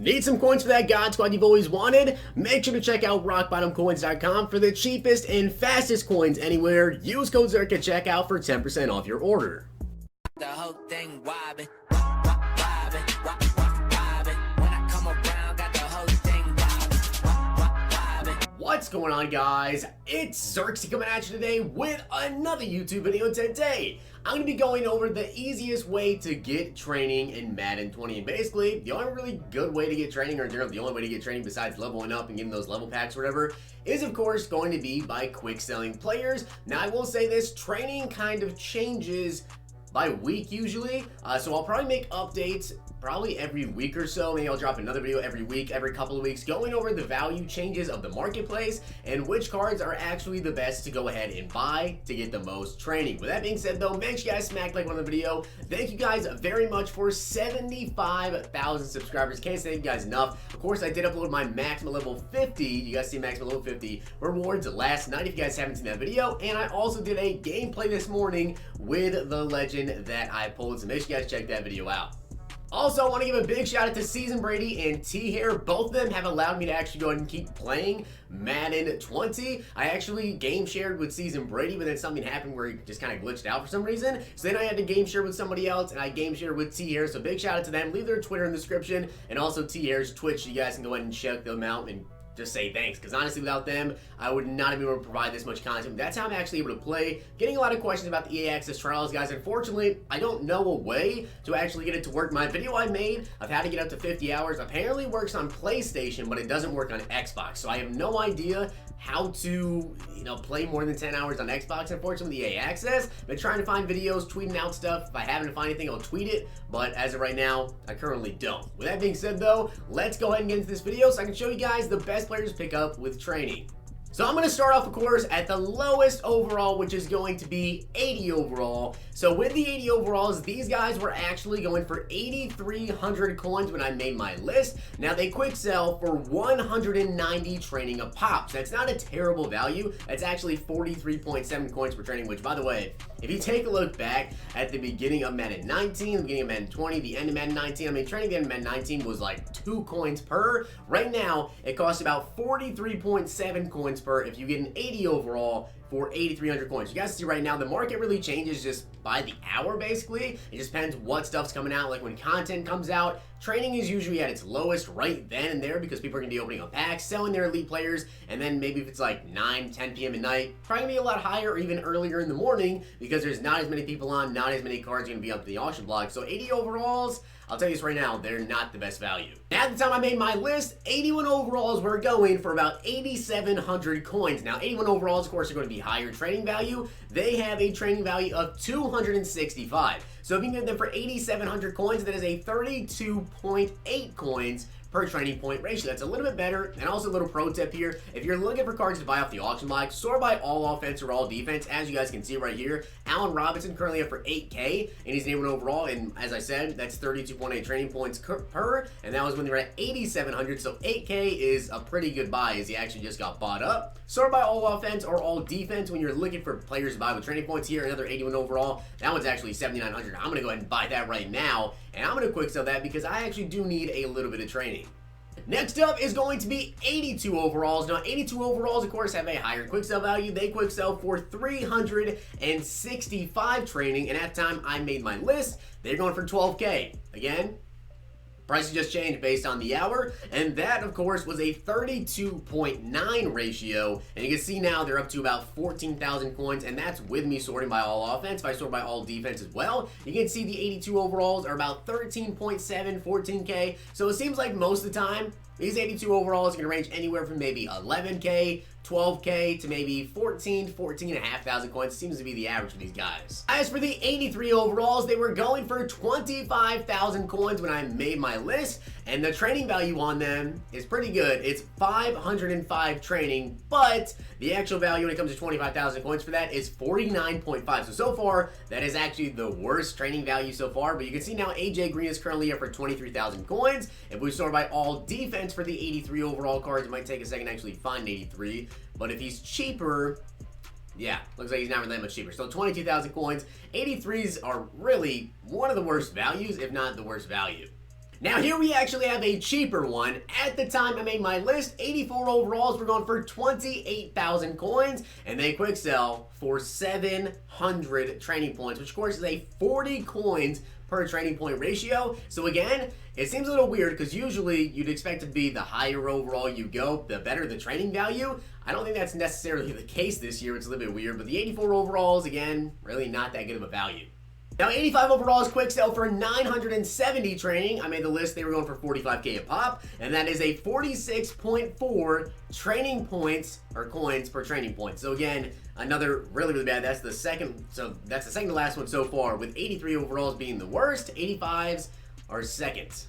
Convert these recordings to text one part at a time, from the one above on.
Need some coins for that God Squad you've always wanted? Make sure to check out rockbottomcoins.com for the cheapest and fastest coins anywhere. Use code Zirksee at checkout for 10% off your order. The whole thing wobbin', wobbin', wobbin'. When I come around, got the whole thing wobbin'. What's going on, guys? It's Zirksee coming at you today with another YouTube video. Today, I'm going to be going over the easiest way to get training in Madden 20. And basically, the only really good way to get training, or the only way to get training besides leveling up and getting those level packs or whatever, is of course going to be by quick selling players. Now, I will say this, training kind of changes by week usually, so I'll probably make updates probably every week or so. Maybe I'll drop another video every week, every couple of weeks, going over the value changes of the marketplace and which cards are actually the best to go ahead and buy to get the most training. With that being said though, make sure you guys smack like on the video. Thank you guys very much for 75,000 subscribers. Can't thank you guys enough. Of course, I did upload my maximum level 50. You guys see maximum level 50 rewards last night if you guys haven't seen that video. And I also did a gameplay this morning with the legend that I pulled, so make sure you guys check that video out. Also, I want to give a big shout out to Season Brady and T-Hair. Both of them have allowed me to actually go ahead and keep playing Madden 20. I actually game shared with Season Brady, but then something happened where he just kind of glitched out for some reason. So then I had to game share with somebody else, and I game shared with T-Hair. So big shout out to them. Leave their Twitter in the description, and also T-Hair's Twitch. You guys can go ahead and check them out and just say thanks, because honestly without them I would not have been able to provide this much content. That's how I'm actually able to play. Getting a lot of questions about the EA Access trials, guys. Unfortunately, I don't know a way to actually get it to work. My video I made of how to get up to 50 hours apparently works on PlayStation, but it doesn't work on Xbox, so I have no idea how to, play more than 10 hours on Xbox, unfortunately, with EA Access. Been trying to find videos, tweeting out stuff. If I happen to find anything, I'll tweet it, but as of right now, I currently don't. With that being said though, let's go ahead and get into this video so I can show you guys the best players to pick up with training. So I'm going to start off, of course, at the lowest overall, which is going to be 80 overall. So with the 80 overalls, these guys were actually going for 8,300 coins when I made my list. Now they quick sell for 190 training a pop. So that's not a terrible value. That's actually 43.7 coins per training, which, by the way, if you take a look back at the beginning of Madden 19, the beginning of Madden 20, the end of Madden 19, I mean, training at the end of Madden 19 was like 2 coins per. Right now, it costs about 43.7 coins per if you get an 80 overall for 8,300 coins. You guys see right now, the market really changes just by the hour, basically. It just depends what stuff's coming out. Like when content comes out, training is usually at its lowest right then and there because people are going to be opening up packs, selling their elite players, and then maybe if it's like 9, 10 p.m. at night, probably going to be a lot higher or even earlier in the morning because there's not as many people on, not as many cards going to be up to the auction block. So 80 overalls, I'll tell you this right now, they're not the best value. At the time I made my list, 81 overalls were going for about 8,700 coins. Now 81 overalls, of course, are going to be higher training value. They have a training value of 265. So if you can get them for 8,700 coins, that is a 32.8 coins per training point ratio. That's a little bit better. And also a little pro tip here, if you're looking for cards to buy off the auction block, sort by all offense or all defense. As you guys can see right here, Allen Robinson currently up for 8K, and he's an 81 overall, and as I said, that's 32.8 training points per, and that was when they were at 8,700, so 8K is a pretty good buy as he actually just got bought up. Sort by all offense or all defense, when you're looking for players to buy with training points here, another 81 overall, that one's actually 7,900. I'm going to go ahead and buy that right now, and I'm going to quick sell that because I actually do need a little bit of training. Next up is going to be 82 overalls. Now, 82 overalls, of course, have a higher quick sell value. They quick sell for 365 training, and at the time I made my list, they're going for 12K. Again, prices just changed based on the hour, and that, of course, was a 32.9 ratio, and you can see now they're up to about 14,000 coins, and that's with me sorting by all offense. If I sort by all defense as well, you can see the 82 overalls are about 13.7, 14K, so it seems like most of the time, these 82 overalls are going to range anywhere from maybe 11K, 12K to maybe 14,500 coins. Seems to be the average for these guys. As for the 83 overalls, they were going for 25,000 coins when I made my list, and the training value on them is pretty good. It's 505 training, but the actual value when it comes to 25,000 coins for that is 49.5. So far, that is actually the worst training value so far, but you can see now AJ Green is currently up for 23,000 coins. If we sort by all defense for the 83 overall cards, it might take a second to actually find 83. But if he's cheaper, yeah, looks like he's not really that much cheaper. So 22,000 coins. 83s are really one of the worst values, if not the worst value. Now here we actually have a cheaper one. At the time I made my list, 84 overalls were going for 28,000 coins, and they quick sell for 700 training points, which of course is a 40 coins per training point ratio. So again, it seems a little weird because usually you'd expect it to be the higher overall you go, the better the training value. I don't think that's necessarily the case this year. It's a little bit weird, but the 84 overalls, again, really not that good of a value. Now, 85 overalls quick sell for 970 training. I made the list. They were going for 45k a pop, and that is a 46.4 training points or coins per training point. So again, another really bad. That's the second. So that's the second to last one so far, with 83 overalls being the worst. 85s are second.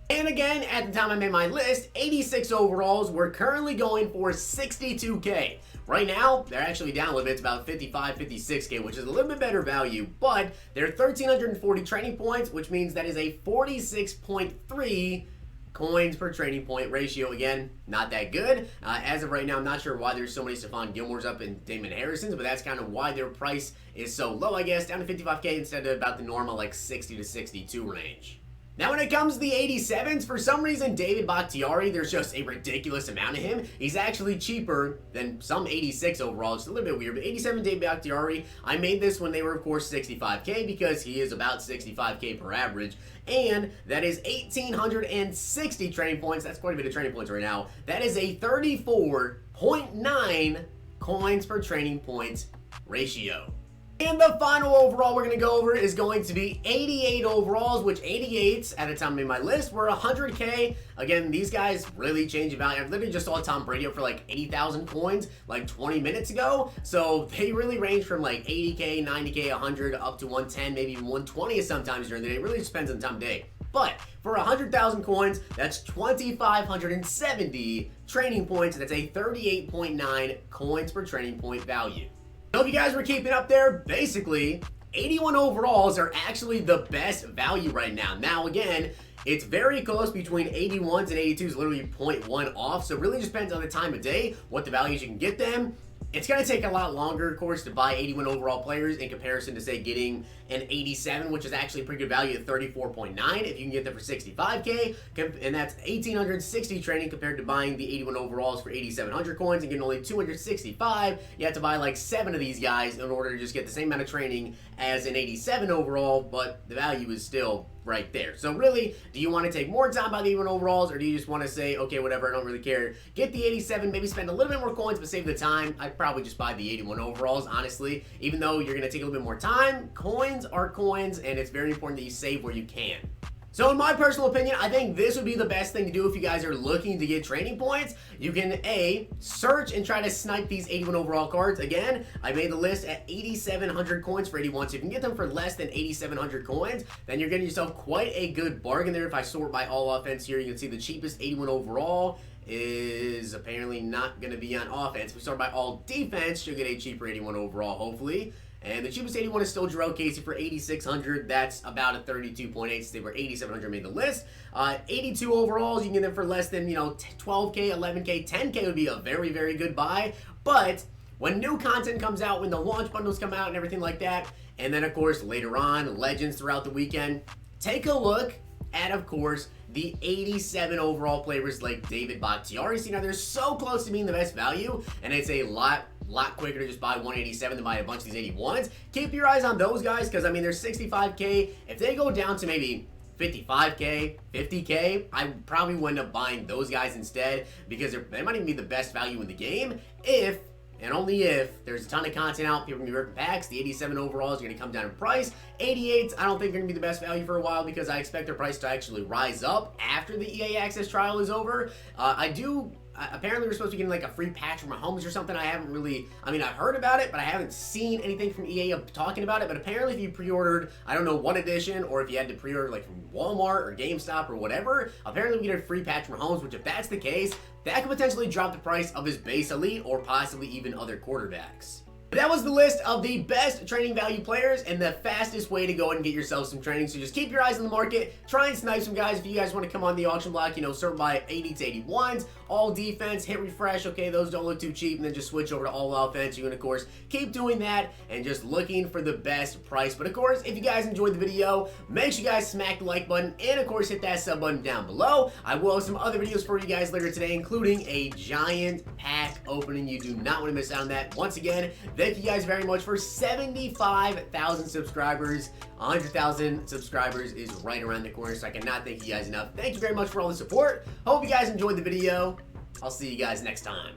And again, at the time I made my list, 86 overalls were currently going for 62k. Right now, they're actually down a little bit. It's about 55, 56k, which is a little bit better value, but they're 1,340 training points, which means that is a 46.3 coins per training point ratio. Again, not that good. As of right now, I'm not sure why there's so many Stephon Gilmore's up and Damon Harrison's, but that's kind of why their price is so low, I guess, down to 55k instead of about the normal like 60 to 62 range. Now when it comes to the 87s, for some reason David Bakhtiari, there's just a ridiculous amount of him. He's actually cheaper than some 86 overall. It's a little bit weird, but 87 David Bakhtiari, I made this when they were of course 65k because he is about 65k per average, and that is 1,860 training points. That's quite a bit of training points right now. That is a 34.9 coins per training point ratio. And the final overall we're going to go over is going to be 88 overalls, which 88s at the time I made my list were 100k. Again, these guys really change in value. I literally just saw Tom Brady up for like 80,000 coins like 20 minutes ago. So they really range from like 80k, 90k, 100 up to 110, maybe even 120 sometimes during the day. It really depends on the time of day. But for 100,000 coins, that's 2,570 training points. That's a 38.9 coins per training point value. So if you guys were keeping up there, basically 81 overalls are actually the best value right now. Now again, it's very close between 81s and 82s, literally 0.1 off. So it really just depends on the time of day, what the values you can get them. It's going to take a lot longer, of course, to buy 81 overall players in comparison to, say, getting an 87, which is actually a pretty good value at 34.9 if you can get them for 65k, and that's 1,860 training compared to buying the 81 overalls for 8,700 coins and getting only 265. You have to buy like 7 of these guys in order to just get the same amount of training as an 87 overall, but the value is still right there. So really, do you want to take more time by the 81 overalls, or do you just want to say, okay, whatever, I don't really care, get the 87, maybe spend a little bit more coins but save the time? I'd probably just buy the 81 overalls, honestly. Even though you're going to take a little bit more time, coins are coins, and it's very important that you save where you can. So in my personal opinion, I think this would be the best thing to do if you guys are looking to get training points. You can search and try to snipe these 81 overall cards. Again, I made the list at 8,700 coins for 81. So if you can get them for less than 8,700 coins, then you're getting yourself quite a good bargain there. If I sort by all offense here, you can see the cheapest 81 overall is apparently not going to be on offense. If we start by all defense, you'll get a cheaper 81 overall, hopefully. And the cheapest 81 is still Jarrell Casey for 8,600. That's about a 32.8. So they were 8,700 made the list. 82 overalls, you can get them for less than, 12K, 11K, 10K would be a very, very good buy. But when new content comes out, when the launch bundles come out and everything like that, and then, of course, later on, legends throughout the weekend, take a look at, of course, the 87 overall players like David Bakhtiari. See, now they're so close to being the best value, and it's a lot quicker to just buy 187 than buy a bunch of these 81s. Keep your eyes on those guys, because, I mean, they're 65K. If they go down to maybe 55K, 50K, I probably would end up buying those guys instead, because they might even be the best value in the game if, and only if, there's a ton of content out, people are going to be ripping packs. The 87 overalls are going to come down in price. 88s, I don't think they're going to be the best value for a while, because I expect their price to actually rise up after the EA Access trial is over. Apparently we're supposed to be getting like a free patch from Mahomes or something. I've heard about it, but I haven't seen anything from EA talking about it. But apparently if you pre-ordered, I don't know what edition, or if you had to pre-order like from Walmart or GameStop or whatever, apparently we get a free patch from Mahomes, which if that's the case, that could potentially drop the price of his base elite or possibly even other quarterbacks. But that was the list of the best training value players and the fastest way to go and get yourself some training. So just keep your eyes on the market. Try and snipe some guys if you guys want to come on the auction block, sort by 80 to 81s, all defense, hit refresh. Okay, those don't look too cheap. And then just switch over to all offense. You can, of course, keep doing that and just looking for the best price. But, of course, if you guys enjoyed the video, make sure you guys smack the like button and, of course, hit that sub button down below. I will have some other videos for you guys later today, including a giant pack opening. You do not want to miss out on that. Once again, thank you guys very much for 75,000 subscribers. 100,000 subscribers is right around the corner, so I cannot thank you guys enough. Thank you very much for all the support. Hope you guys enjoyed the video. I'll see you guys next time.